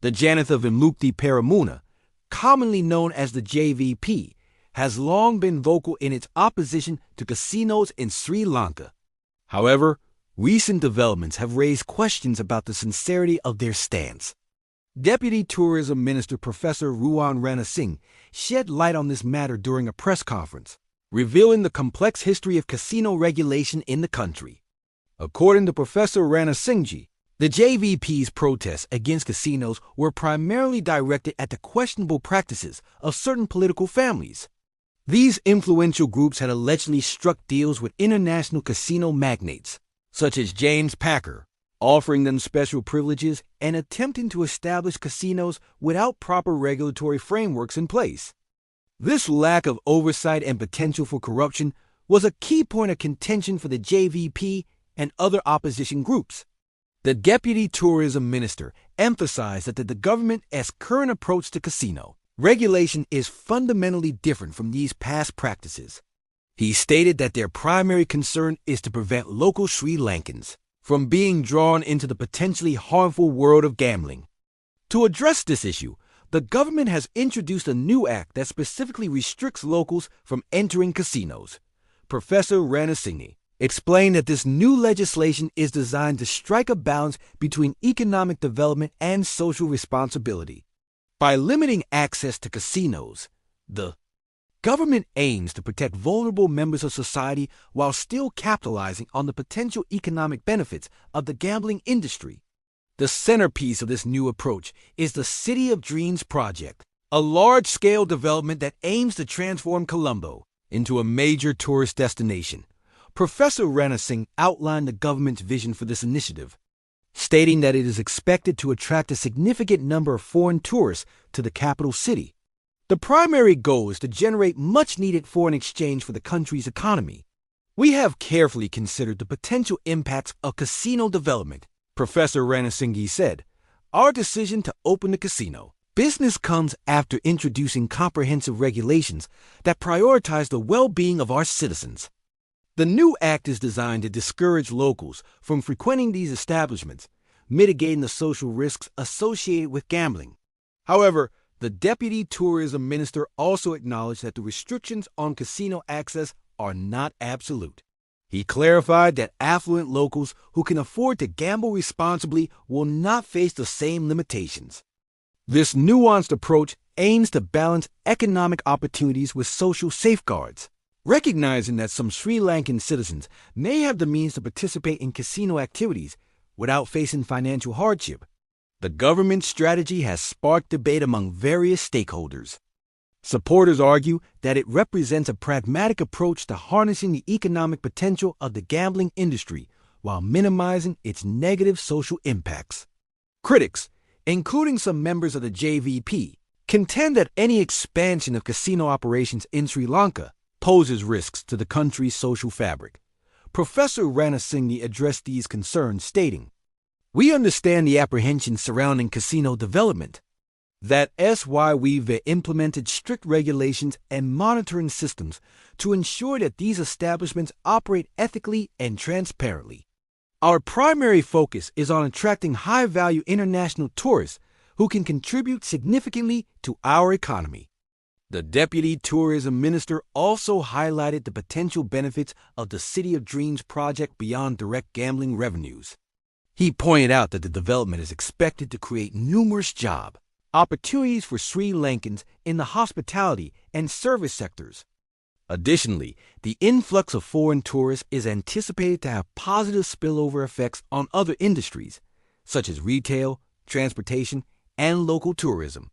The Janatha Vimukthi Peramuna, commonly known as the JVP, has long been vocal in its opposition to casinos in Sri Lanka. However, recent developments have raised questions about the sincerity of their stance. Deputy Tourism Minister Prof Ruwan Ranasinghe shed light on this matter during a press conference, revealing the complex history of casino regulation in the country. According to Professor Ranasinghe, the JVP's protests against casinos were primarily directed at the questionable practices of certain political families. These influential groups had allegedly struck deals with international casino magnates, such as James Packer, offering them special privileges and attempting to establish casinos without proper regulatory frameworks in place. This lack of oversight and potential for corruption was a key point of contention for the JVP and other opposition groups. The Deputy Tourism Minister emphasized that the government's current approach to casino regulation is fundamentally different from these past practices. He stated that their primary concern is to prevent local Sri Lankans from being drawn into the potentially harmful world of gambling. To address this issue, the government has introduced a new act that specifically restricts locals from entering casinos. Professor Ranasinghe explained that this new legislation is designed to strike a balance between economic development and social responsibility. By limiting access to casinos, the government aims to protect vulnerable members of society while still capitalizing on the potential economic benefits of the gambling industry. The centerpiece of this new approach is the City of Dreams project, a large-scale development that aims to transform Colombo into a major tourist destination. Professor Ranasinghe outlined the government's vision for this initiative, stating that it is expected to attract a significant number of foreign tourists to the capital city. The primary goal is to generate much-needed foreign exchange for the country's economy. We have carefully considered the potential impacts of casino development, Professor Ranasinghe said. Our decision to open the casino business comes after introducing comprehensive regulations that prioritize the well-being of our citizens. The new act is designed to discourage locals from frequenting these establishments, mitigating the social risks associated with gambling. However, the Deputy Tourism Minister also acknowledged that the restrictions on casino access are not absolute. He clarified that affluent locals who can afford to gamble responsibly will not face the same limitations. This nuanced approach aims to balance economic opportunities with social safeguards, recognizing that some Sri Lankan citizens may have the means to participate in casino activities without facing financial hardship. The government's strategy has sparked debate among various stakeholders. Supporters argue that it represents a pragmatic approach to harnessing the economic potential of the gambling industry while minimizing its negative social impacts. Critics, including some members of the JVP, contend that any expansion of casino operations in Sri Lanka poses risks to the country's social fabric. Professor Ranasinghe addressed these concerns, stating, "We understand the apprehensions surrounding casino development. That's why we've implemented strict regulations and monitoring systems to ensure that these establishments operate ethically and transparently. Our primary focus is on attracting high-value international tourists who can contribute significantly to our economy." The Deputy Tourism Minister also highlighted the potential benefits of the City of Dreams project beyond direct gambling revenues. He pointed out that the development is expected to create numerous job opportunities for Sri Lankans in the hospitality and service sectors. Additionally, the influx of foreign tourists is anticipated to have positive spillover effects on other industries, such as retail, transportation, and local tourism.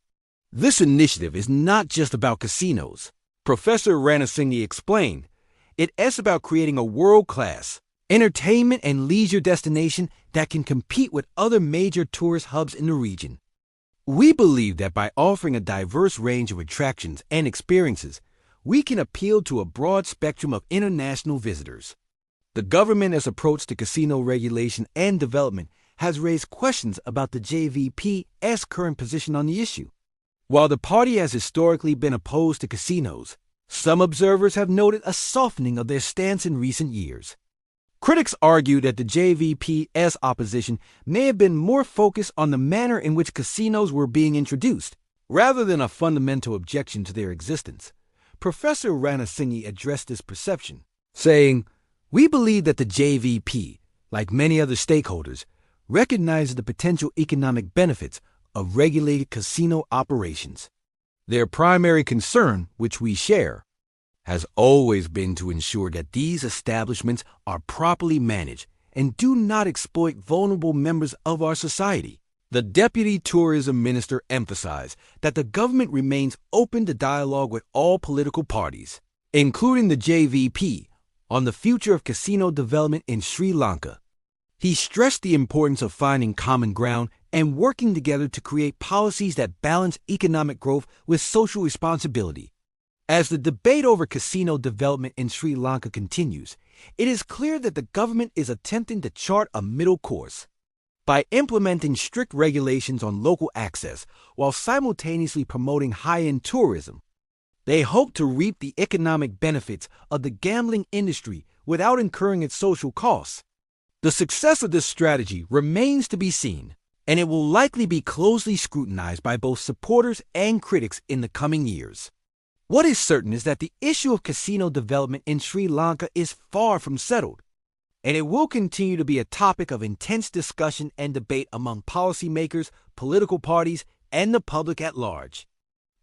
This initiative is not just about casinos. Professor Ranasinghe explained, it's about creating a world-class entertainment and leisure destination that can compete with other major tourist hubs in the region. We believe that by offering a diverse range of attractions and experiences, we can appeal to a broad spectrum of international visitors. The government's approach to casino regulation and development has raised questions about the JVP's current position on the issue. While the party has historically been opposed to casinos, some observers have noted a softening of their stance in recent years. Critics argue that the JVP's opposition may have been more focused on the manner in which casinos were being introduced, rather than a fundamental objection to their existence. Professor Ranasinghe addressed this perception, saying, "We believe that the JVP, like many other stakeholders, recognizes the potential economic benefits of regulated casino operations. Their primary concern, which we share, has always been to ensure that these establishments are properly managed and do not exploit vulnerable members of our society." The Deputy Tourism Minister emphasized that the government remains open to dialogue with all political parties, including the JVP, on the future of casino development in Sri Lanka. He stressed the importance of finding common ground and working together to create policies that balance economic growth with social responsibility. As the debate over casino development in Sri Lanka continues, it is clear that the government is attempting to chart a middle course. By implementing strict regulations on local access while simultaneously promoting high-end tourism, they hope to reap the economic benefits of the gambling industry without incurring its social costs. The success of this strategy remains to be seen, and it will likely be closely scrutinized by both supporters and critics in the coming years. What is certain is that the issue of casino development in Sri Lanka is far from settled, and it will continue to be a topic of intense discussion and debate among policymakers, political parties, and the public at large.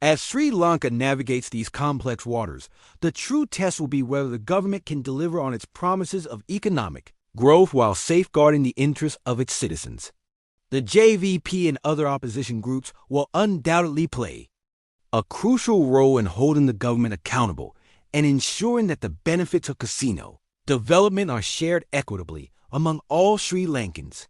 As Sri Lanka navigates these complex waters, the true test will be whether the government can deliver on its promises of economic growth while safeguarding the interests of its citizens. The JVP and other opposition groups will undoubtedly play a crucial role in holding the government accountable and ensuring that the benefits of casino development are shared equitably among all Sri Lankans.